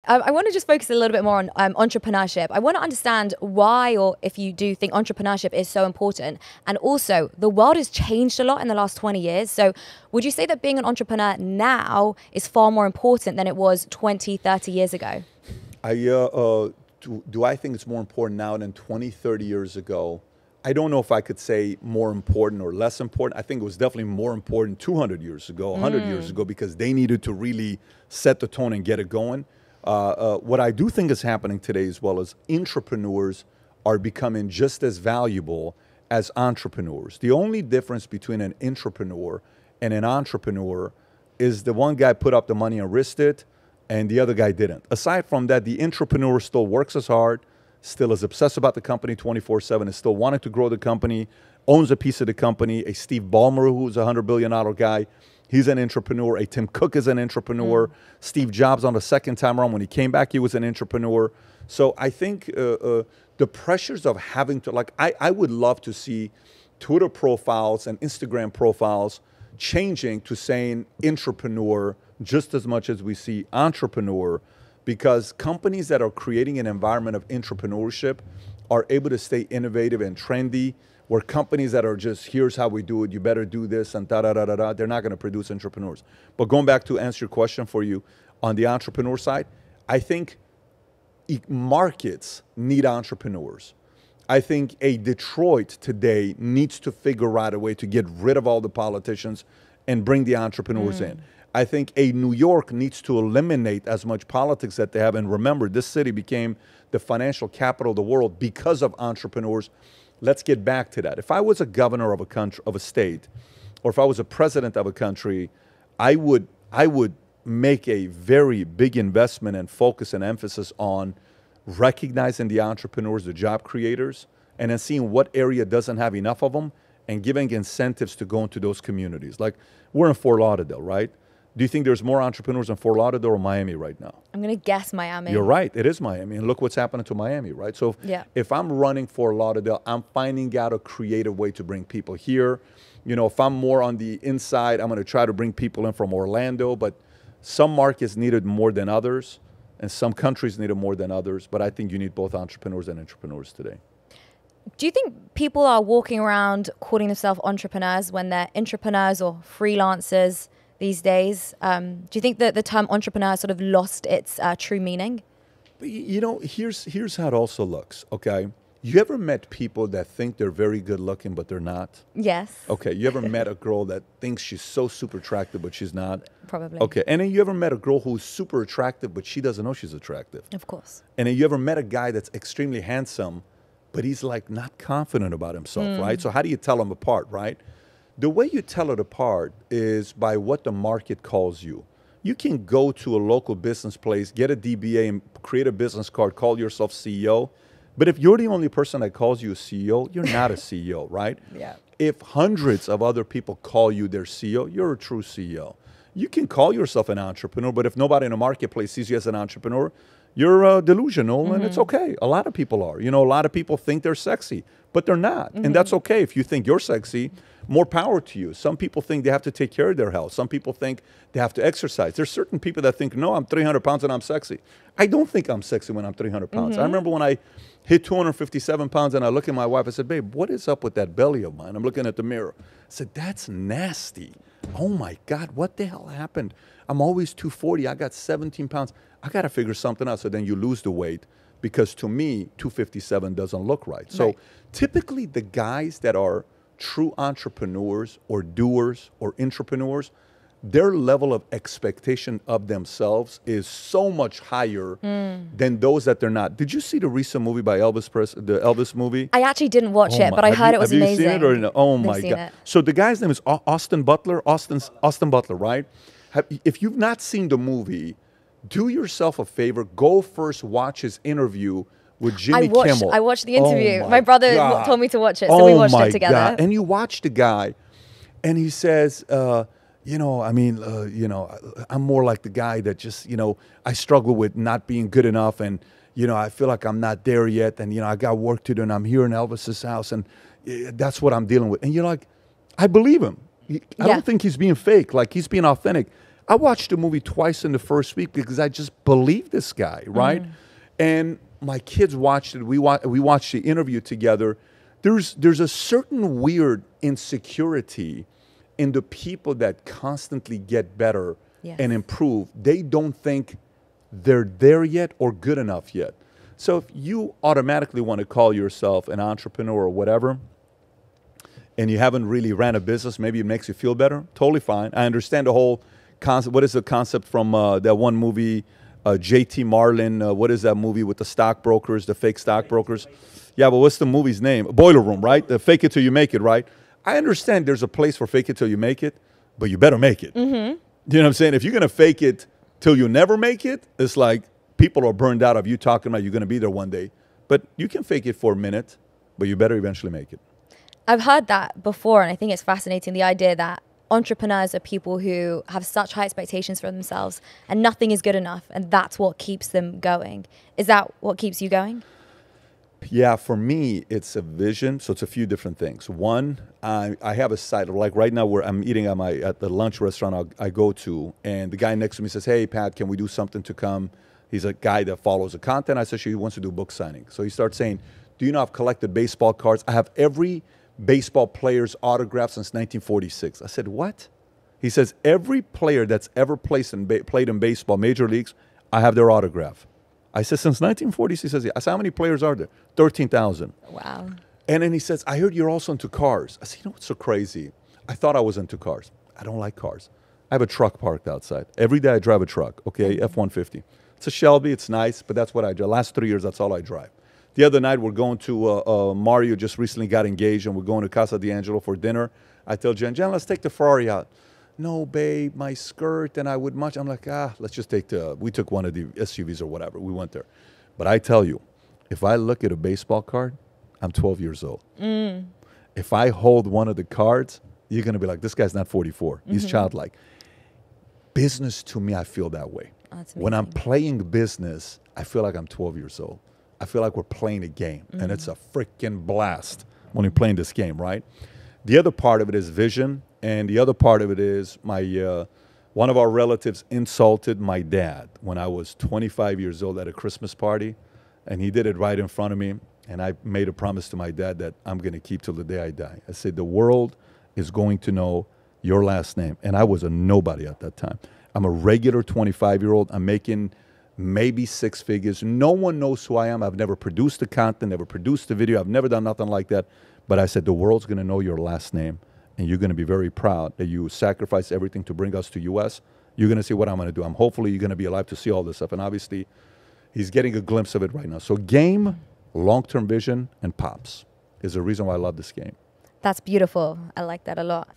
I want to just focus a little bit more on entrepreneurship. I want to understand why, or if you do think entrepreneurship is so important. And also, the world has changed a lot in the last 20 years. So would you say that being an entrepreneur now is far more important than it was 20, 30 years ago? Do I think it's more important now than 20, 30 years ago? I don't know if I could say more important or less important. I think it was definitely more important 200 years ago, 100 years ago, because they needed to really set the tone and get it going. What I do think is happening today as well is entrepreneurs are becoming just as valuable as entrepreneurs. The only difference between an entrepreneur and an entrepreneur is the one guy put up the money and risked it, and the other guy didn't. Aside from that, the entrepreneur still works as hard, still is obsessed about the company 24/7, is still wanting to grow the company, owns a piece of the company. A Steve Ballmer, who's a $100 billion guy, he's an entrepreneur. A Tim Cook is an entrepreneur. Steve Jobs, on the second time around, when he came back, he was an entrepreneur. So I think the pressures of having to, like, I would love to see Twitter profiles and Instagram profiles changing to saying entrepreneur just as much as we see entrepreneur, because companies that are creating an environment of entrepreneurship are able to stay innovative and trendy, where companies that are just, here's how we do it, you better do this, and da-da-da-da-da, they're not going to produce entrepreneurs. But going back to answer your question for you, on the entrepreneur side, I think markets need entrepreneurs. I think a Detroit today needs to figure out a way to get rid of all the politicians and bring the entrepreneurs in. I think a New York needs to eliminate as much politics that they have. And remember, this city became the financial capital of the world because of entrepreneurs. Let's get back to that. If I was a governor of a country, of a state, or if I was a president of a country, I would make a very big investment and focus and emphasis on recognizing the entrepreneurs, the job creators, and then seeing what area doesn't have enough of them and giving incentives to go into those communities. Like, we're in Fort Lauderdale, right? Do you think there's more entrepreneurs in Fort Lauderdale or Miami right now? I'm going to guess Miami. You're right. It is Miami. And look what's happening to Miami, right? So if I'm running Fort Lauderdale, I'm finding out a creative way to bring people here. You know, if I'm more on the inside, I'm going to try to bring people in from Orlando. But some markets need it more than others, and some countries need it more than others. But I think you need both entrepreneurs and entrepreneurs today. Do you think people are walking around calling themselves entrepreneurs when they're entrepreneurs or freelancers these days? Do you think that the term entrepreneur sort of lost its true meaning? You know, here's how it also looks, okay? You ever met people that think they're very good looking, but they're not? Yes. Okay, you ever met a girl that thinks she's so super attractive, but she's not? Probably. Okay, and then you ever met a girl who's super attractive, but she doesn't know she's attractive? Of course. And then you ever met a guy that's extremely handsome, but he's like not confident about himself, right? So how do you tell them apart, right? The way you tell it apart is by what the market calls you. You can go to a local business place, get a DBA, and create a business card, call yourself CEO. But if you're the only person that calls you a CEO, you're not a CEO, right? Yeah. If hundreds of other people call you their CEO, you're a true CEO. You can call yourself an entrepreneur, but if nobody in the marketplace sees you as an entrepreneur, you're delusional, and it's okay. A lot of people are. You know, a lot of people think they're sexy, but they're not. And that's okay. If you think you're sexy, more power to you. Some people think they have to take care of their health. Some people think they have to exercise. There's certain people that think, no, I'm 300 pounds and I'm sexy. I don't think I'm sexy when I'm 300 pounds. I remember when I hit 257 pounds and I look at my wife, I said, babe, what is up with that belly of mine? I'm looking at the mirror. I said, that's nasty. Oh my God, what the hell happened? I'm always 240. I got 17 pounds. I got to figure something out. So then you lose the weight, because to me, 257 doesn't look right. So typically the guys that are true entrepreneurs or doers or entrepreneurs, their level of expectation of themselves is so much higher than those that they're not. Did you see the recent movie by Elvis the Elvis movie? I actually didn't watch it, but I heard it was amazing. Have you seen it? Or oh my God. So the guy's name is Austin Butler, Austin Butler, right? If you've not seen the movie, do yourself a favor, go first watch his interview with Jimmy Kimmel. I watched the interview. My brother told me to watch it, so we watched it together. God. And you watch the guy, and he says, you know, I mean, you know, I'm more like the guy that just, you know, I struggle with not being good enough, and, you know, I feel like I'm not there yet, and, you know, I got work to do, and I'm here in Elvis's house, and that's what I'm dealing with. And you're like, I believe him. I don't think he's being fake. Like, he's being authentic. I watched the movie twice in the first week because I just believe this guy, right? And my kids watched it. We watched the interview together. There's a certain weird insecurity in the people that constantly get better and improve. They don't think they're there yet or good enough yet. So if you automatically want to call yourself an entrepreneur or whatever, and you haven't really ran a business, maybe it makes you feel better, totally fine. I understand the whole concept. What is the concept from that one movie, J.T. Marlin? What is that movie with the stockbrokers, the fake stockbrokers? Yeah, but what's the movie's name? Boiler Room, right? The fake it till you make it, right? I understand there's a place for fake it till you make it, but you better make it. You know what I'm saying? If you're going to fake it till you never make it, it's like people are burned out of you talking about you're going to be there one day. But you can fake it for a minute, but you better eventually make it. I've heard that before, and I think it's fascinating, the idea that entrepreneurs are people who have such high expectations for themselves and nothing is good enough, and that's what keeps them going. Is that what keeps you going? Yeah, for me, it's a vision. So it's a few different things. One, I have a site, like right now where I'm eating at the lunch restaurant I go to, and the guy next to me says, hey, Pat, can we do something to come? He's a guy that follows the content. I said, sure, he wants to do book signing. So he starts saying, do you know I've collected baseball cards? I have every baseball player's autograph since 1946. I said, what? He says, every player that's ever played in baseball, major leagues, I have their autograph. I said, since 1946? He says, yeah. I said, how many players are there? 13,000. Wow. And then he says, I heard you're also into cars. I said, you know what's so crazy? I thought I was into cars. I don't like cars. I have a truck parked outside. Every day I drive a truck, okay, F-150. It's a Shelby, it's nice, but that's what I drive. Last 3 years, that's all I drive. The other night, we're going to, Mario just recently got engaged, and we're going to Casa D'Angelo for dinner. I tell Jen, let's take the Ferrari out. No, babe, my skirt, and I would much. I'm like, let's just take we took one of the SUVs or whatever. We went there. But I tell you, if I look at a baseball card, I'm 12 years old. If I hold one of the cards, you're going to be like, this guy's not 44. He's childlike. Business, to me, I feel that way. Oh, when I'm playing business, I feel like I'm 12 years old. I feel like we're playing a game, and it's a freaking blast when you're playing this game, right? The other part of it is vision, and the other part of it is one of our relatives insulted my dad when I was 25 years old at a Christmas party, and he did it right in front of me, and I made a promise to my dad that I'm going to keep till the day I die. I said, the world is going to know your last name, and I was a nobody at that time. I'm a regular 25-year-old. I'm making maybe 6 figures. No one knows who I am. I've never produced the content, never produced a video. I've never done nothing like that. But I said, the world's going to know your last name, and you're going to be very proud that you sacrificed everything to bring us to U.S. You're going to see what I'm going to do. Hopefully you're going to be alive to see all this stuff. And obviously, he's getting a glimpse of it right now. So game, long-term vision, and pops is the reason why I love this game. That's beautiful. I like that a lot.